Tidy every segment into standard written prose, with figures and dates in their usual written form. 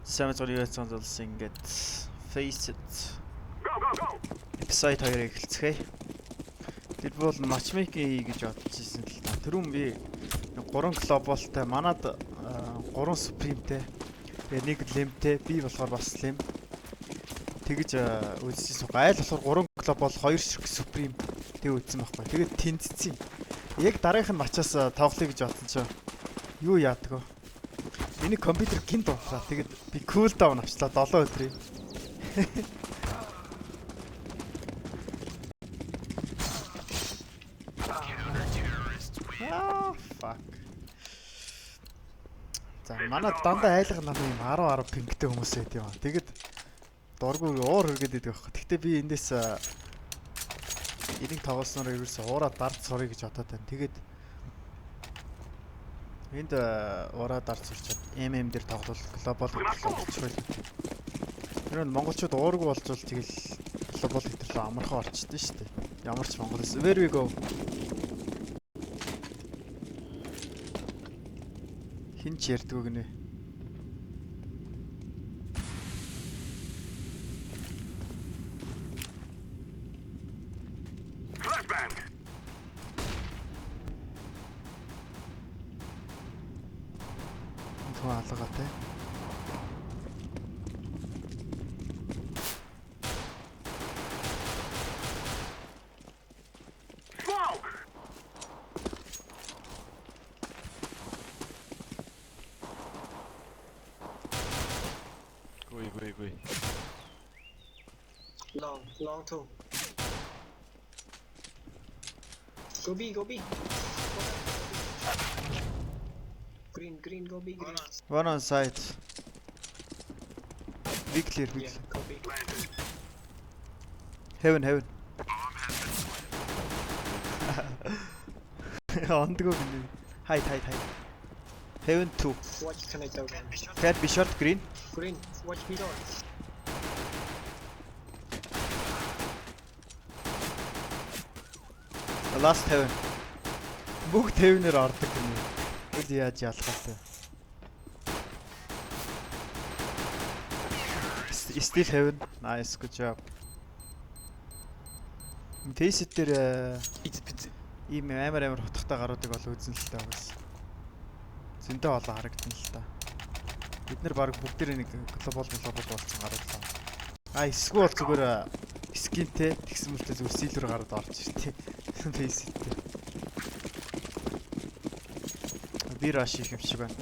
Сайн мэцгэн яцсан зулс ингээд Face It episode 2-ыг эхэлцгээе. Тэр бол matchmaking гэж бодож ирсэн л та. Тэрүүн би 3 глобалтай манад 3 supremeтэй. Тэгээ нэг lemтэй, би болохоор бас lem. Тэгэж үзчихсэн. Айл болохоор 3 глобал 2 supreme тэг үзсэн байхгүй. Тэгээд тэнцсэн. Яг дараагийнх нь мачаас тоглоё гэж бодсон чинь юу яадаг вэ? Миний компьютер гинт унтраа. Тэгээд би cool down авчлаа 7 өдрийн. Fuck. За манай дандаа айлга нам юм 10 пингтэй хүмүүс байд юм. Тэгэд дургуур уур хүргээд байдаг байхгүй. Гэхдээ би эндээс энийг тоглосноор ерөөсөө уураа дард сурыг гэж бодоод байна. Тэгээд энд ураа дард сурчаад MM дээр тоглол глобал болчихвол. Тэр нь монголчууд уургүй болж бол тэгэл глобал хэвтерлөө амархан орчдөө шүү дээ. Ямар ч монголс. Where we go? Хинч ярьдгүй гинэ. Тоо алгатай. Go. Long two. Go B. Green, go B, green. One on site. Be clear. Yeah, go B. Heaven. Ondgo gini. Hide. Heaven 2. Watch connect out. Cat be short green. Green, watch me door. The last heaven. Бүгд heaven-ээр ордог гинэ. Үл яаж ялахаатай. Still heaven. Nice, good job. Face It дээр ийм амар хутгатай гаруудыг бол үзэн л та бас. Зөндөө олон харагдана л та. Бид нар баг бүгдээрээ нэг глобал болсон гарууллаа. Эсвэл зүгээр скинтэй тэгсэн мөлтэй зүгээр силвер гарууд орж иртээ. Face It дээр. Би раш их юм шиг байна.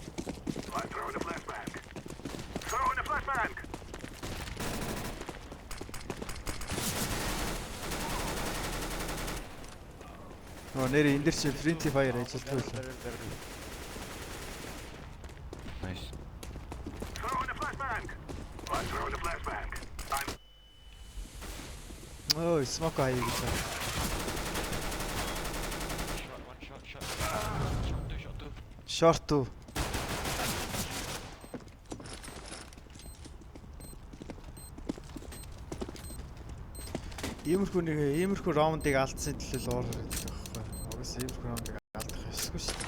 Нэр энэ дэр чи friendly fire ажилладаг байлаа. Nice. Oh, smoke хаяа гэж байна. Short two. Иймэрхүү раундыг алдсан төлөөл уур гэдэг байхгүй. Угсаа иймэрхүү раундыг алдах ёсгүй шүү дээ.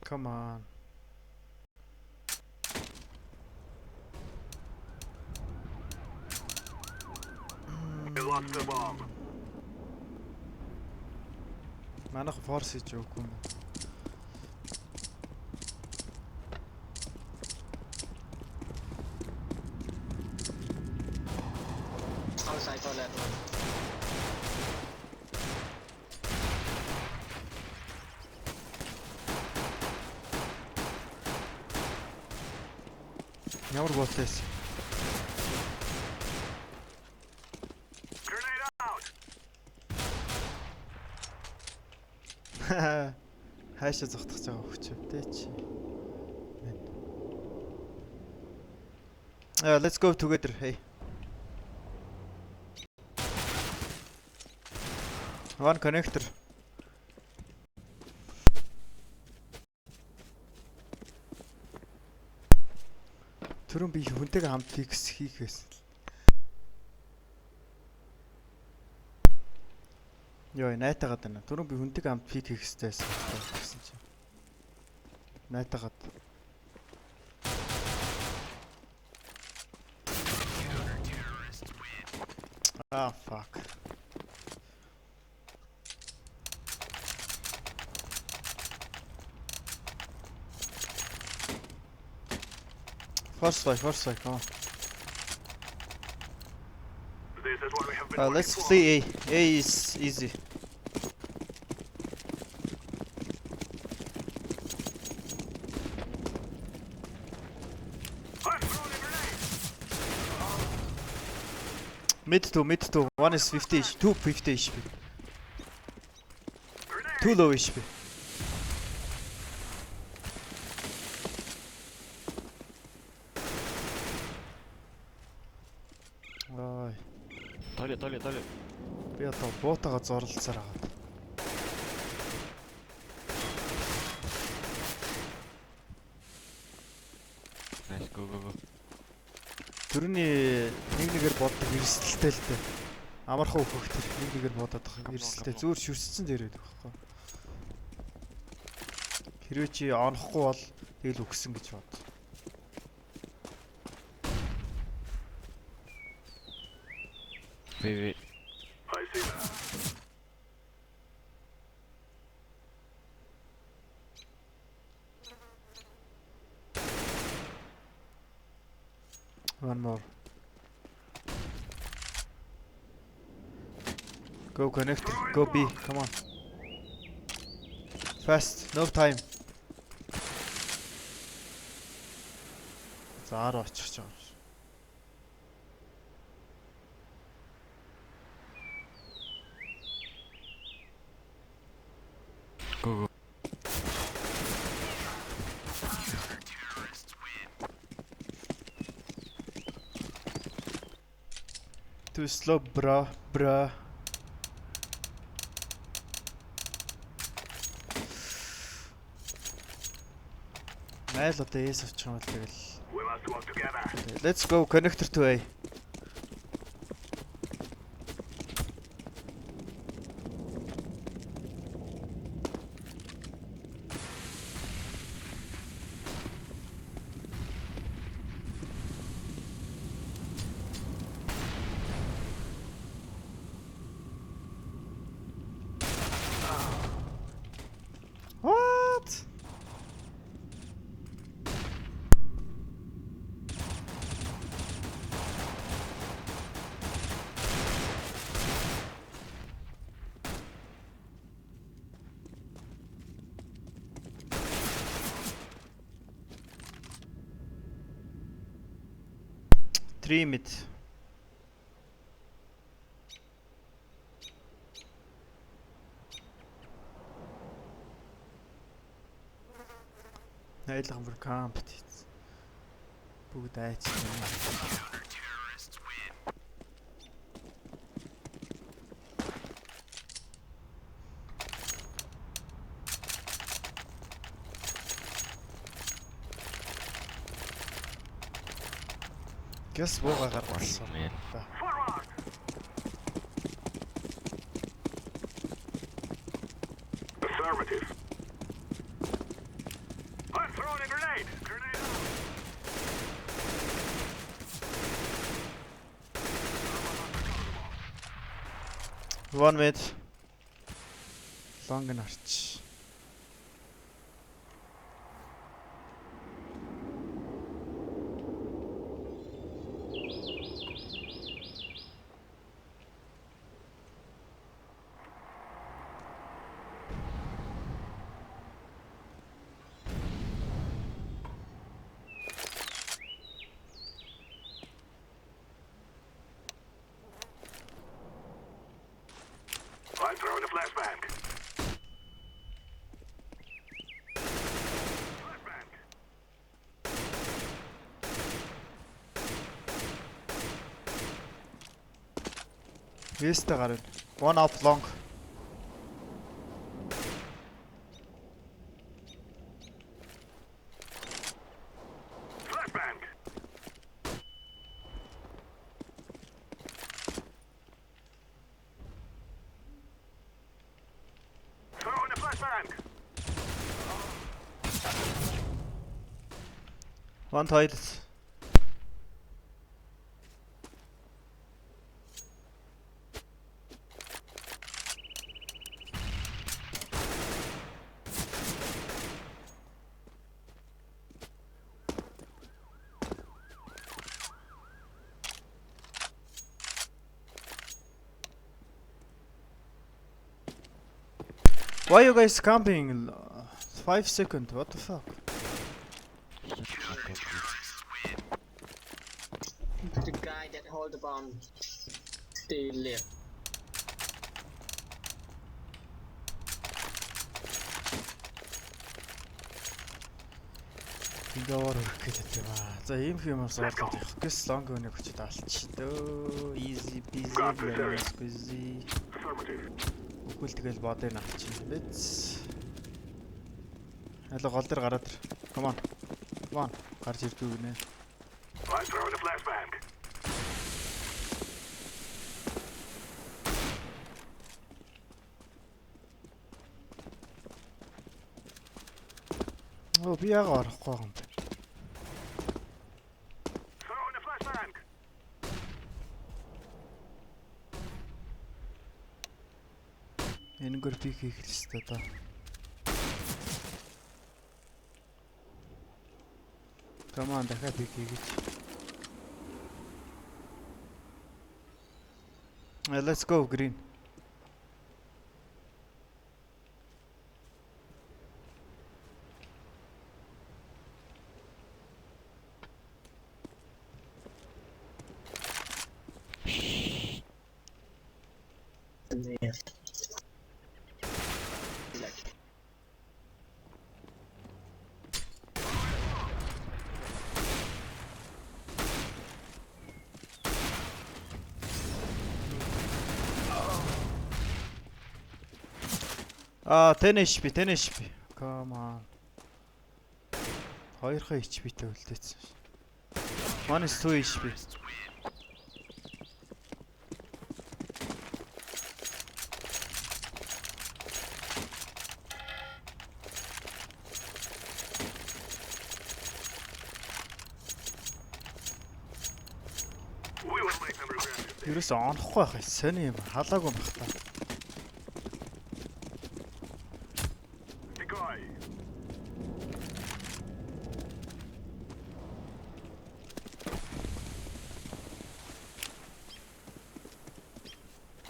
Come on. Манайх форс хийж өгөхгүй юм. Outside toilet. Ямар болтойс. Хайшаа зогтох байгаа хөвчөвтэй чи. Let's go together. Hey. One connector. Түрүүн би хүнтэйгээ хамт фикс хийх гэсэн. Йоо, найтагаад байна. Түрүүн би хүнтэйгээ хамт фик хийх гэжсэн гэсэн чинь. Найтагаад. Ah, fuck. First fight, come on. Let's flee A. A is easy. Mid two. One is 50 HP, two 50 HP. Two low HP. Ой. Тойле. Би одоо буутаага зорлолцоор агаад. Nice, go. Төрөний нэгээр боддог эрсдэлтэй л дээ. Амархан өөхөх төр нэгээр бодоод байгаа эрсдэлтэй зөөр шүрсцэн дээрээд байхгүй. Хэрвээ чи онохгүй бол тэгэл үгсэн гэж бод. Wait. I see that. One more. Go connector, go B, come on. Fast, no time. Заар очих жаа. Go. Too slow, bruh. Найл одоо эс авчих юм бол тэгэл. We must work together. Let's go connector to A. What? Three mid. Айлган бүр кампт хийц. Бүгд айц. Гэс буугаар болсон. Man. Forward. Affirmative. I'm throwing a grenade. Grenade out. One mid. Long and arch. I'm throwing a flashbang. Flashbang. Веста гарна. One up long. Flashbang. flashbang. One toilet. Why you guys camping? 5 seconds, what the fuck? The guy that hold the bomb, they live. Ингавар өрөх гэлээ ба. За ийм юмас орлоод явах. Гэс лонг өнөг өчөд алч дөө. Easy peasy lemon squeezy. Affirmative. Үхэл тэгэл бодыг авчих. Let's. Алга гол дээр гараад ир. Come on. Come on. Гарч ирдүү гинэ. I'm throwing a flashbang. Оо би яагаад орохгүй юм бэ? Throwing a flashbang. Энэгээр би хийх хэрэгтэй даа. Come on, дахиад би хийгээч. Let's go green. Yeah. Like, Ah, 10 HP, 10 HP. Come on. 2 HP-тэй үлдээсэн. One is 2 HP. We will make them regret it. Ерөөс онохгүй байх. Сони юм. Халаагүй байх та. Decoy.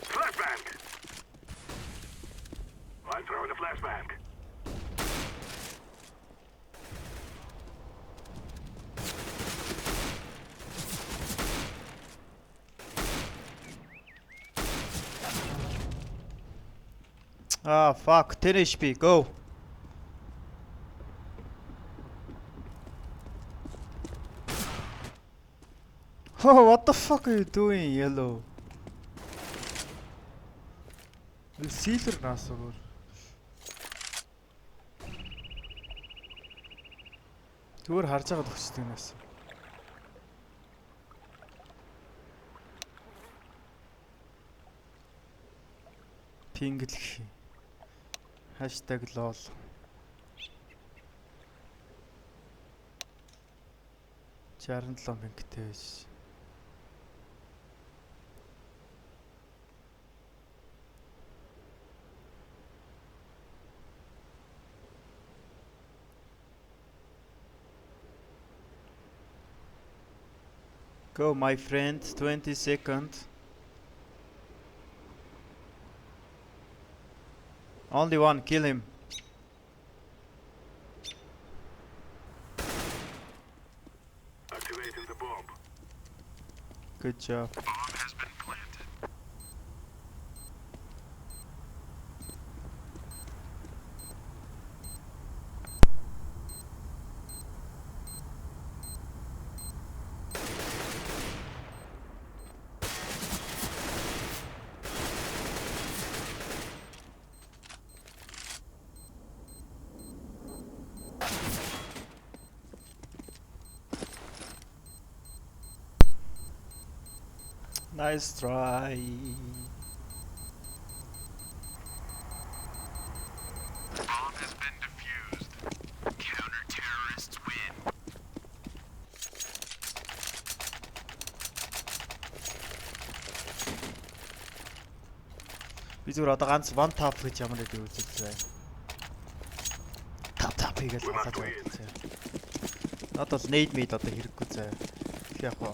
Flashbang. I'm throwing a flashbang. Ah, fuck. 10 HP. Go. Oh, what the fuck are you doing, yellow? You sealer насуур. Зүгээр харж байгаа төгсдөг нас. Пинглэх. #lol. Чарн 7 пингтэй биш. Go, my friend. 20 seconds. Only one. Kill him. Activating the bomb. Good job. Bomb has been planted. Nice try. Bomb зүгээр одоо ганц one tap гэж ямар гэдэг үзүүлээ. Тап хийгээл халааж байгаа заяа. Надад бол nade made одоо хэрэггүй заяа. Тэг яг хоо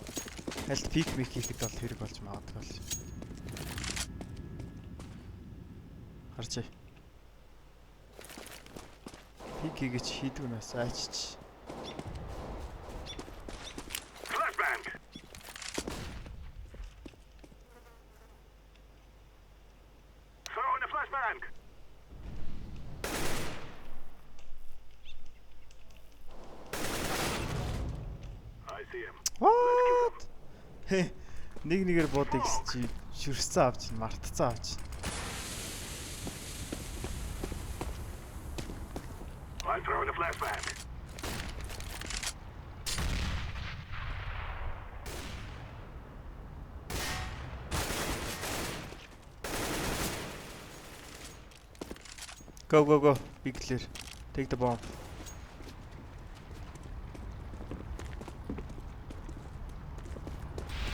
аль пик мик хийхэд бол хэрэг болж магадгүй л. Харчээ. Пик хийж хийдэг нь бас айчч. Flashbang. Throw in a flashbang. I see him. What? Хэ нэг нэгээр буудыг чи шүрсэн авч мартцсан авч. I'm throwing a flashbang. Go. Be clear. Take the bomb.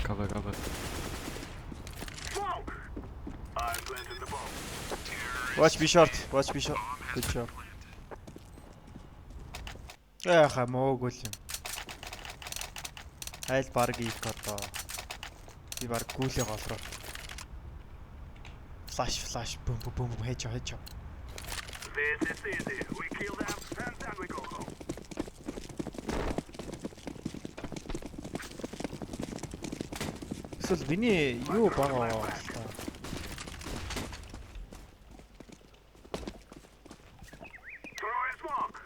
Cover. Smoke. I'm planting the bomb. Watch be short. Good job. Яха мөөг үл юм. Айл баг ийх одоо. Би баг гүйлээ голроо. Flash boom хийж. This is easy. We kill them and then we go home. Эсвэл миний юу байгаа. Throw in smoke.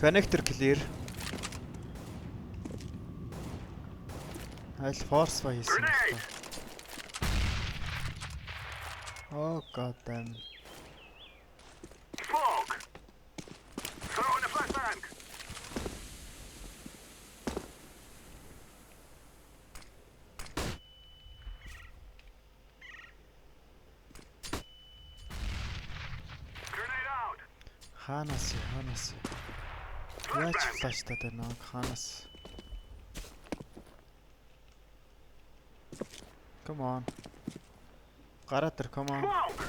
Connector clear. Айл force ба хийсэн. Grenade. Oh god damn. Smoke. Throw in a flashbang. Grenade out. Хаанаас. Яаж flash таад байна аа хаанаас. Come on. Гараатар come on. Smoke.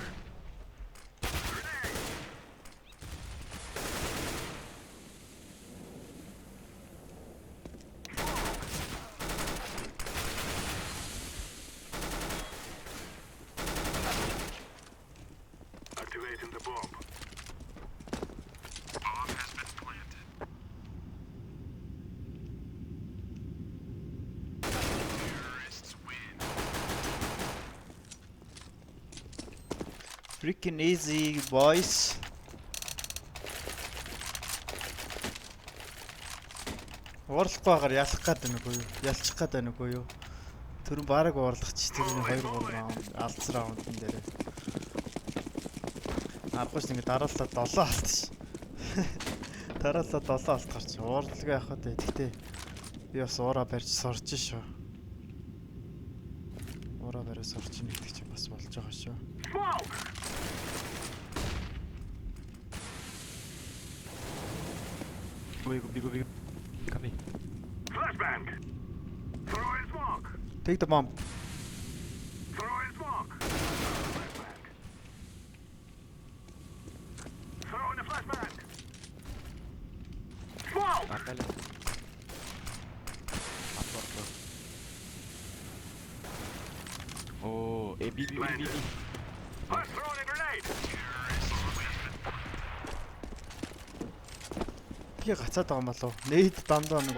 Activating the bomb. Bomb has been planted. Terrorists win. Freaking easy boys. Уурлахгүй байгаар ялах гээд байна уу юу? Ялчих гээд байна уу юу? Тэр нь баг уурлахч тэрний 2 3 раунд алдсан раундын дээр. Аргууч ингэ дараалал 7 алдчих. Дараалал 7 алт гарч уурлагаа яхад бай. Гэтэ би бас уура барьж сорж шүү. Уура барьж сорж нэгдэг чинь бас болж байгаа шүү. Smoke. Go. Come in. Flashbang. Throw in smoke. Take the bomb. Throw in smoke. Flashbang. Throw in a flashbang. Smoke. Аркале. О, би. I'm throwing a grenade. Би гацаад байгаа юм болов. Нейд дандаа нэг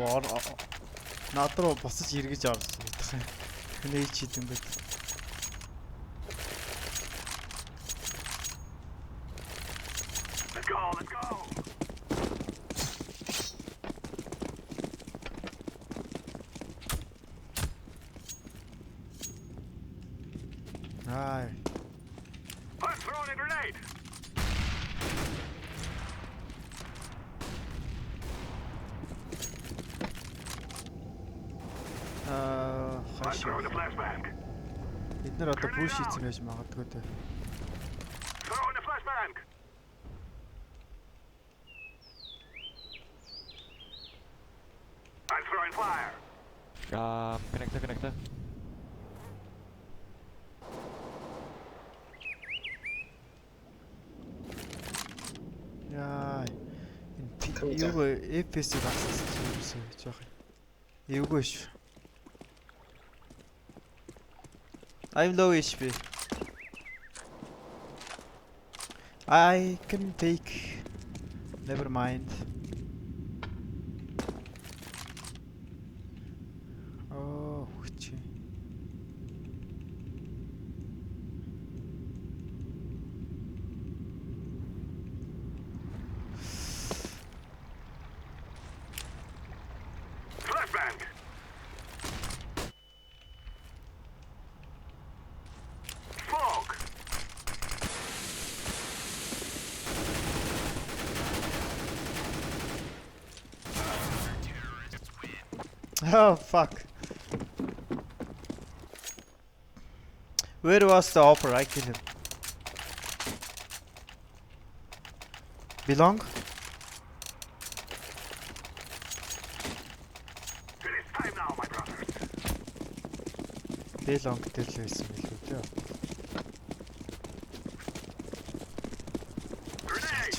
над руу босож эргэж орж идэх юм. Нейд чид юм гээд. Let's go. Аа. I'm throwing a grenade. I'm Хаашаа. throwing a flashbang. Бид нар одоо пуш хийсэн байж магадгүй дээ. Throwing a flashbang. Connector. Яа. Computer. Юу FPS-ийг хасчихсан гэж яах юм. Эвгүй ш. I'm low HP. I can take. Never mind. Oh, чи. Flashbang. Fog. Oh fuck. Where was the offer? I killed him. Belong? It is time now, my brother. Belong дээр л байсан билүү те. Grenade.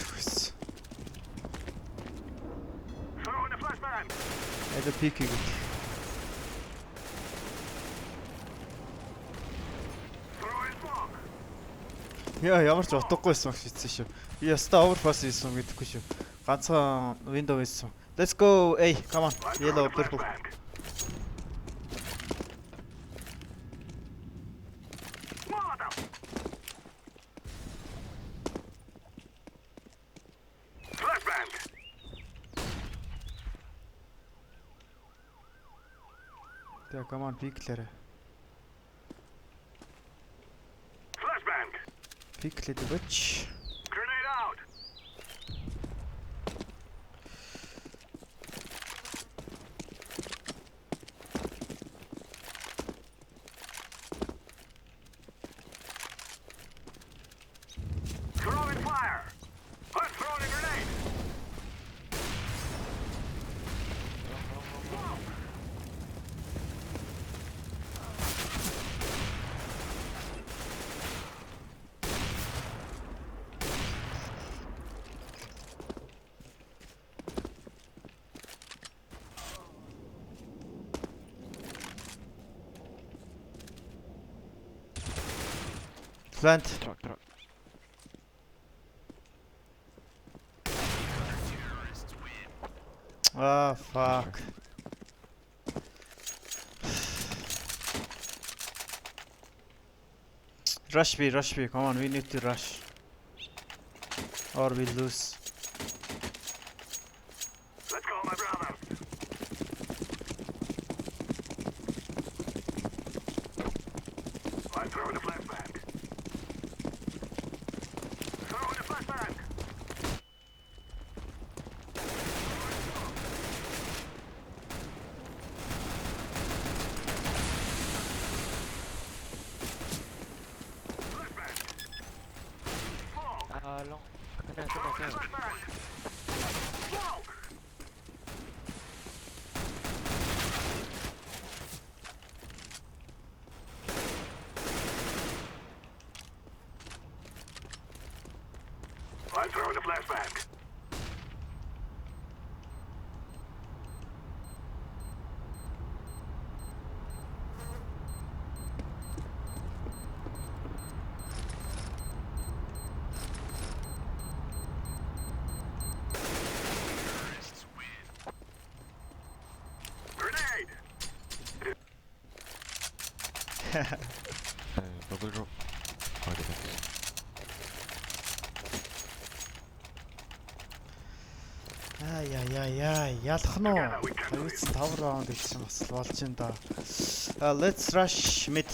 Throw in a flashbang. Эд пик хийгээд. Throw in fog. Яа ямар ч утгагүйсэн баг шийдсэн шүү. Би яста overpass хийсэн мэдэхгүй шүү. Ганцхан window хийсэн. Let's go. Hey, come on. I'm Yellow, throwing a purple. flashbang. Molotov. Flashbang. Тэгээ come on пиклээрэ. Flashbang. Пиклээд өгөөч. Grenade out. Throwing fire. I'm throwing a grenade. Plant. Truck. Ah, fuck. Rush B. Come on, we need to rush. Or we lose. Let's go, my brother. I'm throwing a flashbang. Throwing a flashbang. Flashbang. Fog. Long. Throwing a Connect. flashbang. Fog. I'm throwing a flashbang. Grenade. Bubble drop. Defense. Яа, ялах нь уу? 5 раунд гэсэн бас болж энэ да. Let's rush mid.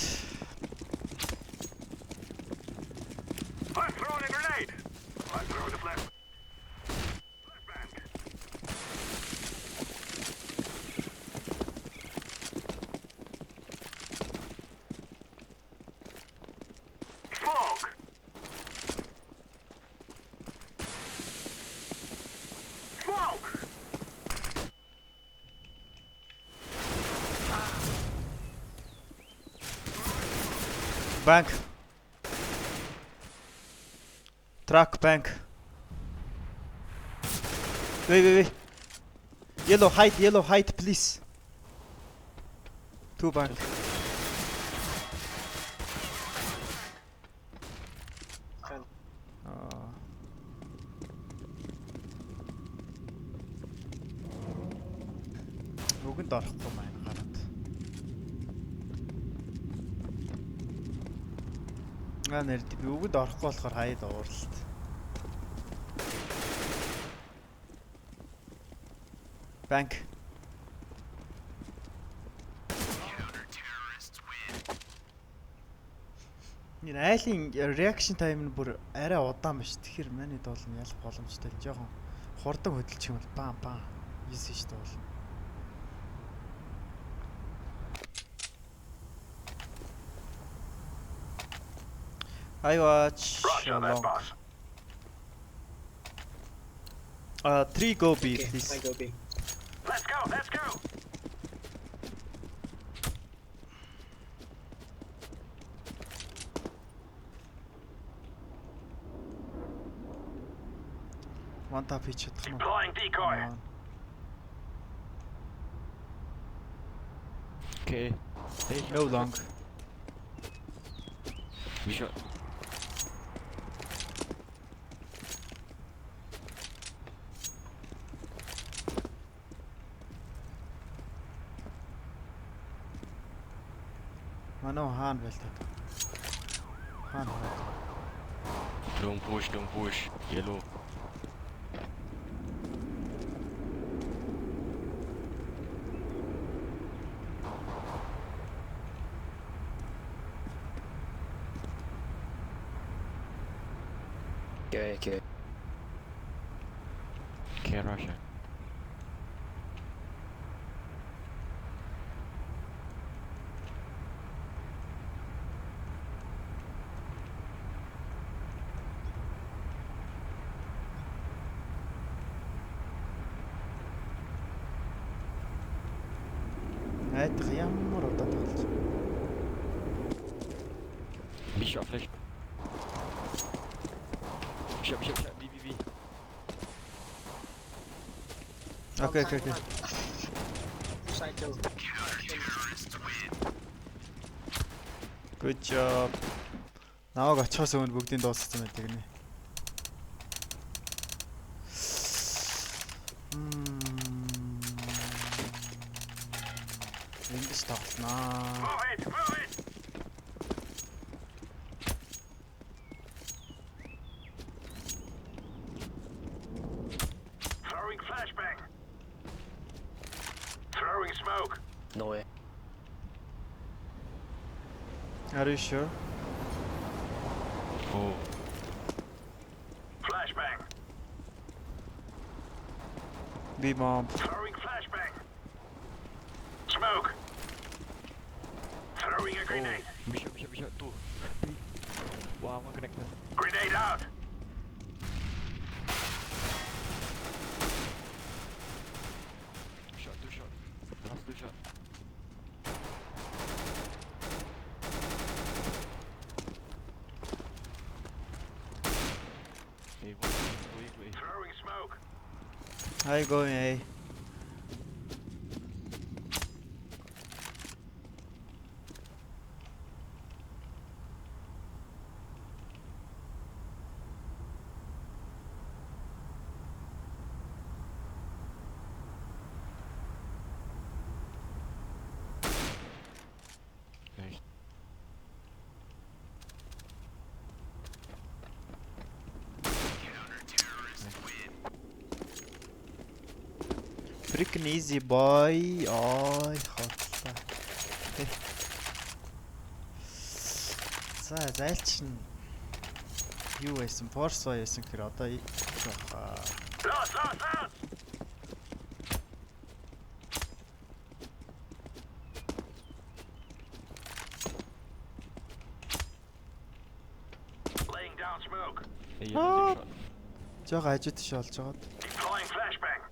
I'm throwing a grenade. I'm throwing a flashbang. Fog. Fog. Bank. Truck bank. Wait. Yellow height, please. Two bank. Fan. Үгэнд орохгүй маань гараад. Нэр би үгэнд орохгүй болохоор хаяад ууралт. Bank. Энэ айлын reaction time нь бүр арай удаан ба ш. Тэгэхээр манайд бол ялах боломжтой. Жохон хурдан хөдөлчих юм бол бам easy ш дээ бол. I watch Roger that, long. boss. 3 go B, Okay, please. I go B. Let's go. One tap хийж чадах нь. Deploying decoy. Okay. Hey, No long. We shot. Манай хаан байлтаа. Хаан. Don't push. Yellow. Okay. Okay, Russia. Айдах ямар удаа болж. We shot flash. Shot. B. Okay. Side 2. Good job. Наваг очихоос өмнө бүгдийг дуусгасан байдаг нэ. Эндээс тоглонаа. Move it. Throwing flashbang. Throwing smoke. No way. Are you sure? Oh. Flashbang. B bomb. Throwing flashbang. Smoke. Throwing a grenade. We shot. Two. Wow, one connected. Grenade out. Two shot. Last 2 shot. Hey, go. Throwing smoke. I going A. Nice. Freaking easy boy. Ой хотлоо. За зайлч нь юу байсан? Force байсан гэхээр одоо баха. Lost. Laying down smoke. Hey, yellow shot. Жог ажид тийш олж байгаад. Deploying flashbang.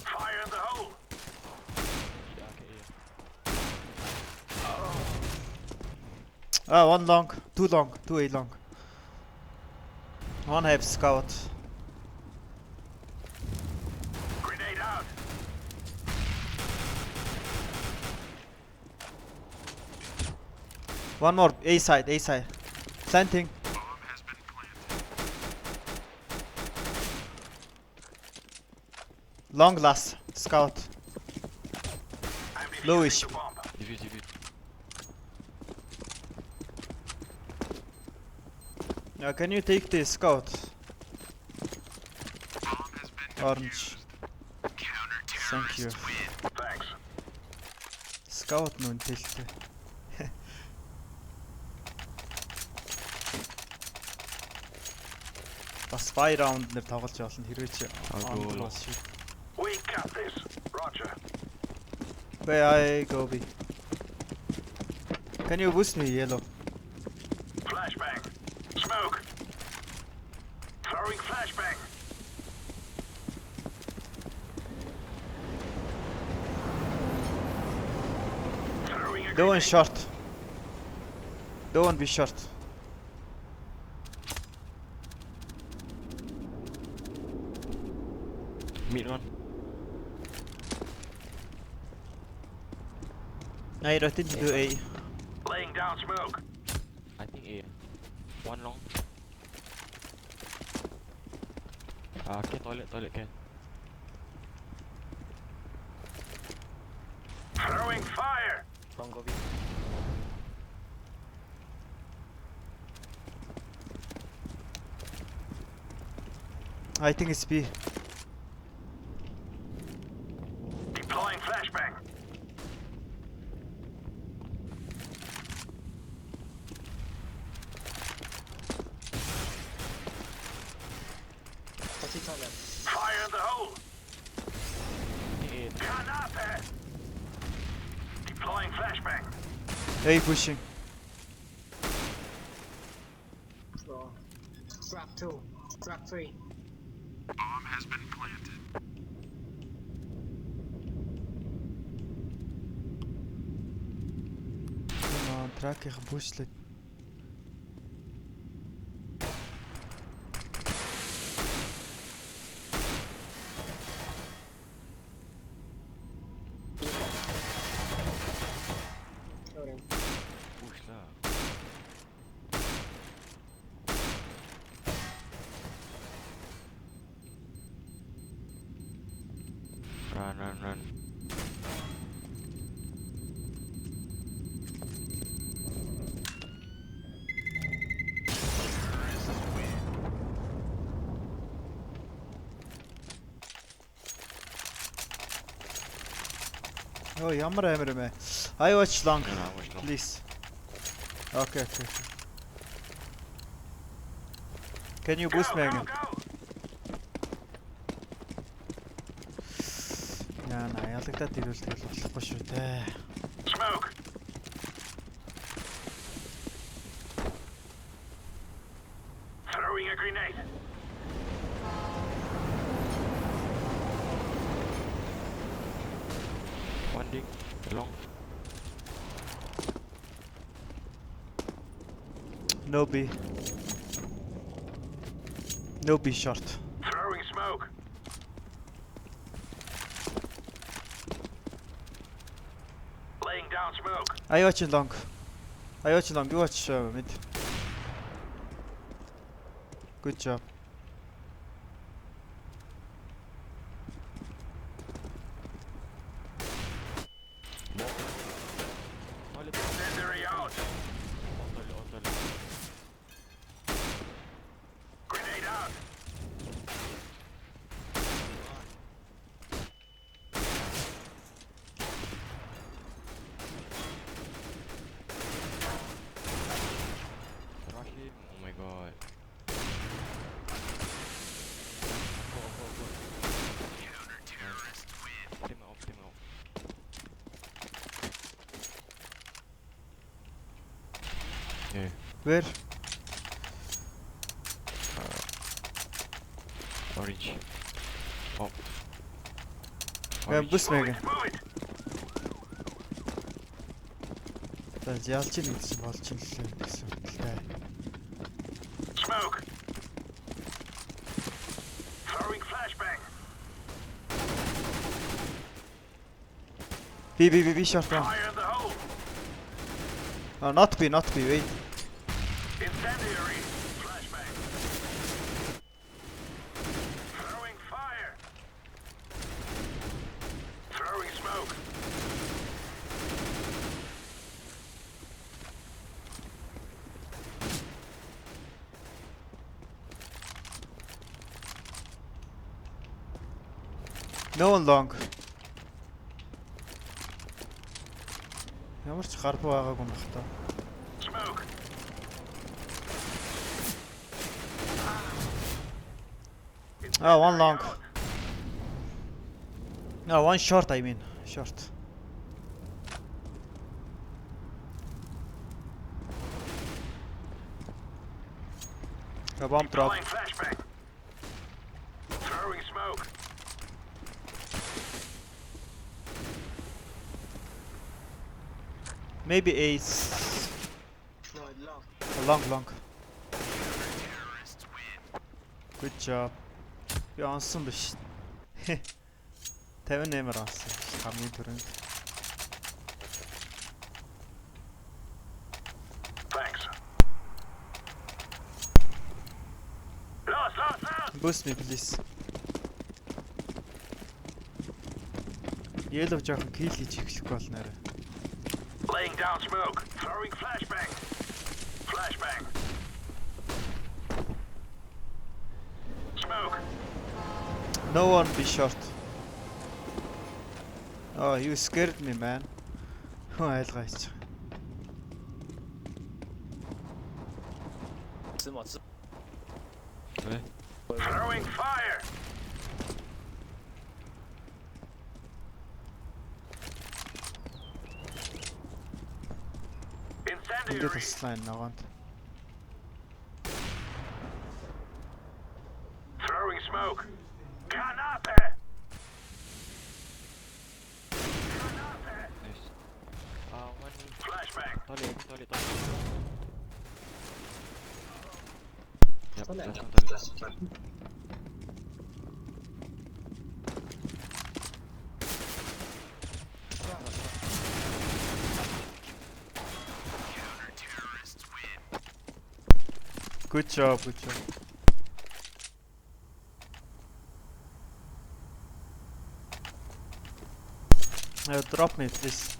Fire in the hole. One long, two A long. One have scout. Grenade out. One more A side. Planting. Bomb has been planted. Long last. Scout. I'm Lowish. defusing the bomb. Defuse, defuse. Can you take the scout? Bomb has been Orange. Thank you. Thanks. Scout нүүн тэлтэй. Бас 5 round нэр тоглож болно хэрвээ чи Агуу. бас шүү. We got this. Roger. Where I go B. Can you boost me yellow? Flashbang. Smoke. Throwing flashbang. Throwing a Don't grenade. short. Don't be short. Mid one. I rotate to A. Laying down smoke. I think A. One long. Okay, toilet can. Throwing fire. Long go B. I think it's B. Deploying flashbang. Party toilet. Fire in the hole. I think A. Canapa. Deploying flashbang. A pushing. Floor. Trap 2. Trap 3. Bomb has been planted. Тракийн бүүшлээд. Loading. Push lah. Run. Oh, ямар амир юм бэ? I watch long. Yeah, watch long. Please. Okay. Can you boost me again? Яна ялагдаад ирвэл тэгэл болохгүй шүү дээ. Smoke. Throwing a grenade. One dig. Long. No B. No B short. Throwing smoke. Laying down smoke. I watch long. You watch mid. Good job. Toilet. Incendiary out. On toilet. Grenade out. Rush him. Oh my god. Counter-terrorist win. Team off. Yeah. Where? Orange. Oh. Yeah, boost me Move again. it, move it. За ялж ийн гэсэн болж юм лээ гэсэн хэлтэй. Smoke. Throwing flashbang. Би short one. Fire in the hole. Not be wait. Incendiary. Flashbang. Throwing fire. Throwing smoke. No one long. Ямар ч гарбуу байгаагүй юм бах та. Smoke. One long. One short I mean. Short. Bomb drop. Throwing flashbang. Throwing smoke. Maybe ace. No, long. Long. Good job. Би онсон биш. 58-аар онсон. Хамгийн түрүүнд. Thanks. Lost. Boost me please. Yellow жоохон kill хийж эхлэхгүй бол нэрэ. Laying down smoke. Throwing flashbang. Flashbang. Smoke. No one be short. Oh, you scared me, man. Хүн айлгаач. Throwing fire. Ингээд Incendiary. туслаа энэ ногоонд. Throwing smoke. Canapé. Nice. One Flashbang. toilet. Yep, Toilet. that's one toilet. Good job. Drop me, please.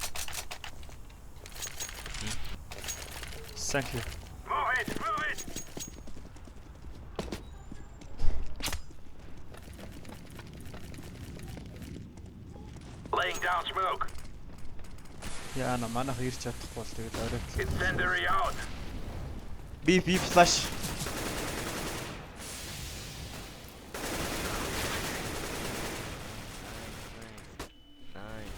Thank you. Move it. Laying down smoke. Яа на манайх ирч чадахгүй бол тэгээд оройтлоо. Incendiary out. Би flash. Nice.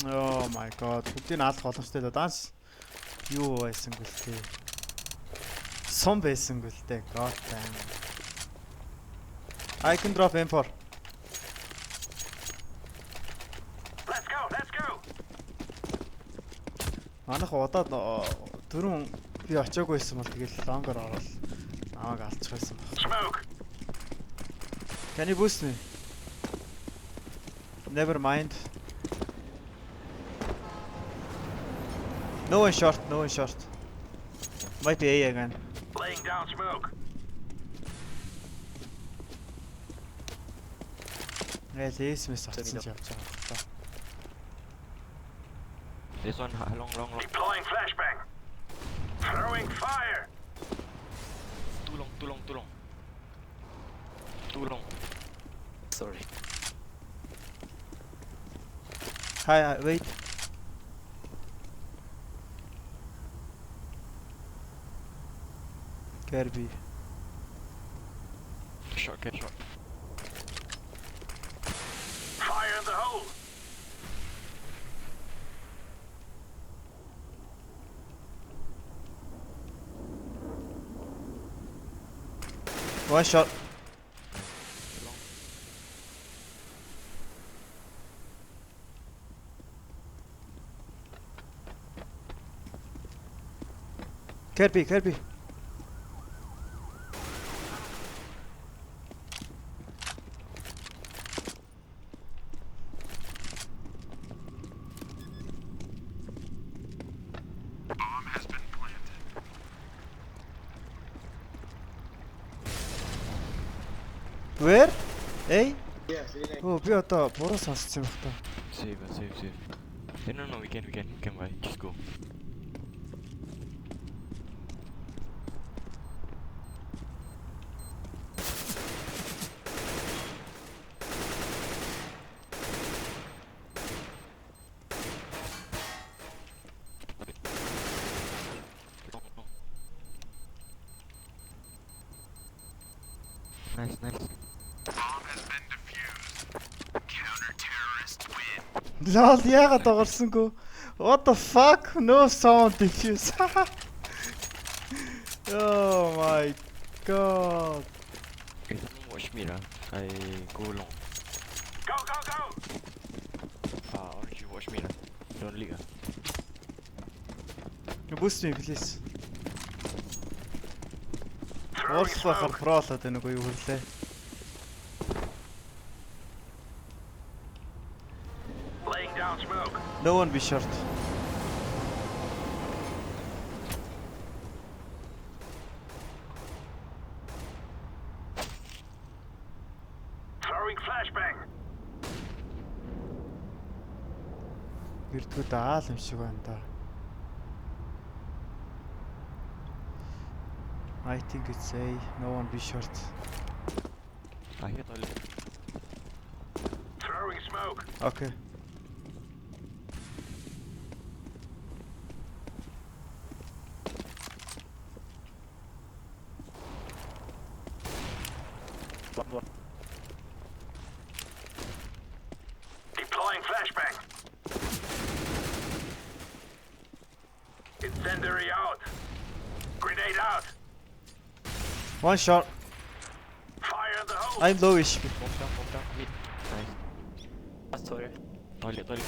Oh my god. Бүгдийг наалах боломжтой да. Данс юу байсангүй л тээ. Сум байсангүй л тээ. God damn. I can drop M4. Let's go. Манайх удаад дөрөв би очиагүй байсан бол тэгэл лонгор ороод намайг алчих байсан баг. Smoke. Can you boost me? Never mind. No one short. Might be A again. Laying down smoke. Лесмэс авчихсан ч явж байгаа л та. This one long. Deploying flashbang. Throwing fire. Too long. Sorry. Hi, wait. Kirby. Shot. Fire in the hole. One shot. Kirby. Where? Hey? Yes, really. Оо би одоо буруу сонссон юм байна. Save. No, we can buy. Just go. Nice. Лол яагаад доорсонгүй? What the fuck? No sound diffuse. Oh my god. Watch me, I go long. Go! Orange, watch me, Don't leave. Boost me please. Throwing Уурлахаар smoke. проолоод байна уу юу хөрлөө. Laying down smoke. No one be short. Throwing flashbang. Гэрдгүүд аал юм шиг байна да. I think it's A. No one be short. I hit all. Throwing smoke. Okay. Deploying flashbang. Incendiary out. Grenade out. One shot. Fire in the hole. I'm low HP. Bomb down, mid. Nice. Sorry. Toilet.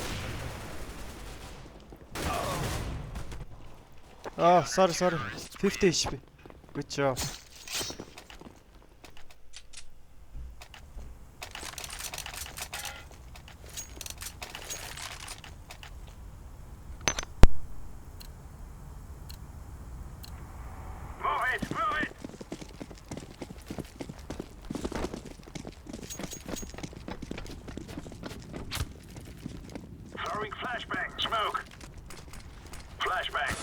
Oh, sorry. 50 HP. Good job. Move it. Throwing flashbang. Smoke. Flashbang.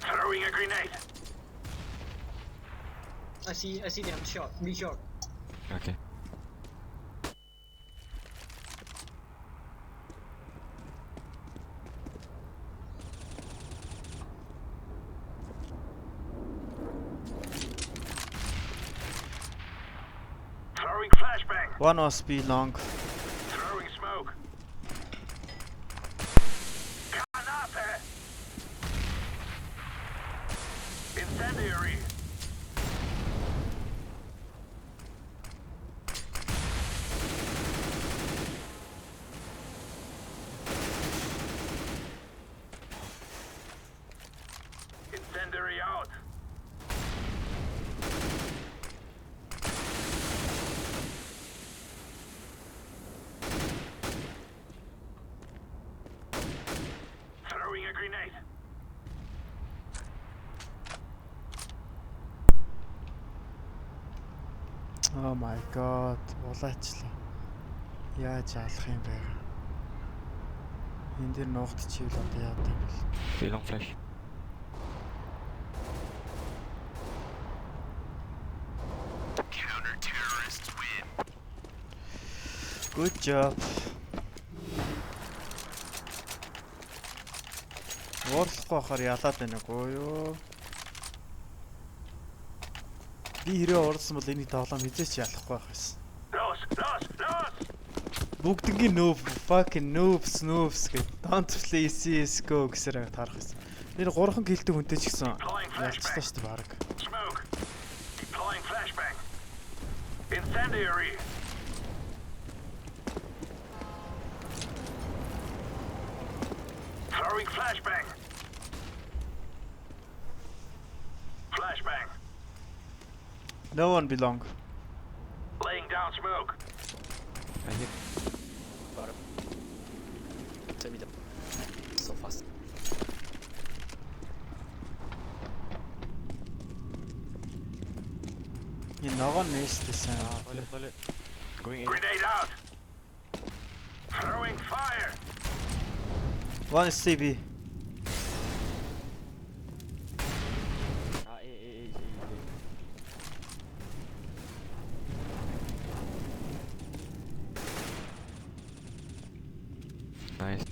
Throwing a grenade. I see them short. Be short. Okay. Throwing flashbang. One was B long. Throwing smoke. Granate. Incendiary. Incendiary out. Throwing a grenade. Oh my god. Улаачлаа. Яаж алах юм бэ? Энд дэр нуугдчихвэл одоо яадаг юм бэл. Okay, long flash. Good job. Уурлахгүй байхаар ялаад байна уу юу? Би хэрэг уурлсан бол энийг тоглоом хизээч ялахгүй байх байсан. Los. Бүгднгийн noob, fucking noobs гэд don't play CS:GO гэсээр таарах байсан. Тэр 3хан киллтэй хүнтэй ч гэсэн ялцлаа шүү дээ баг. Smoke. Deploying flashbang. Incendiary. Throwing flashbang. Flashbang. No one belong. Laying down smoke. I hit. Bottom. Tell me the so fast. Энэ ногоон нээстэйсэн. Toilet. Going in. Grenade out. Throwing fire. One is CB. A. Nice.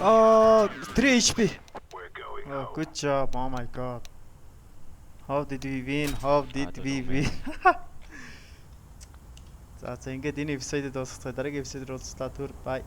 Oh, 3 HP. We're going Oh, home. good job. Oh my god. How did we win? How did we win? За ингээд энэ эпизодод дуусгацгаая. Дараагийн эпизодод уулзлаа. Түр бай.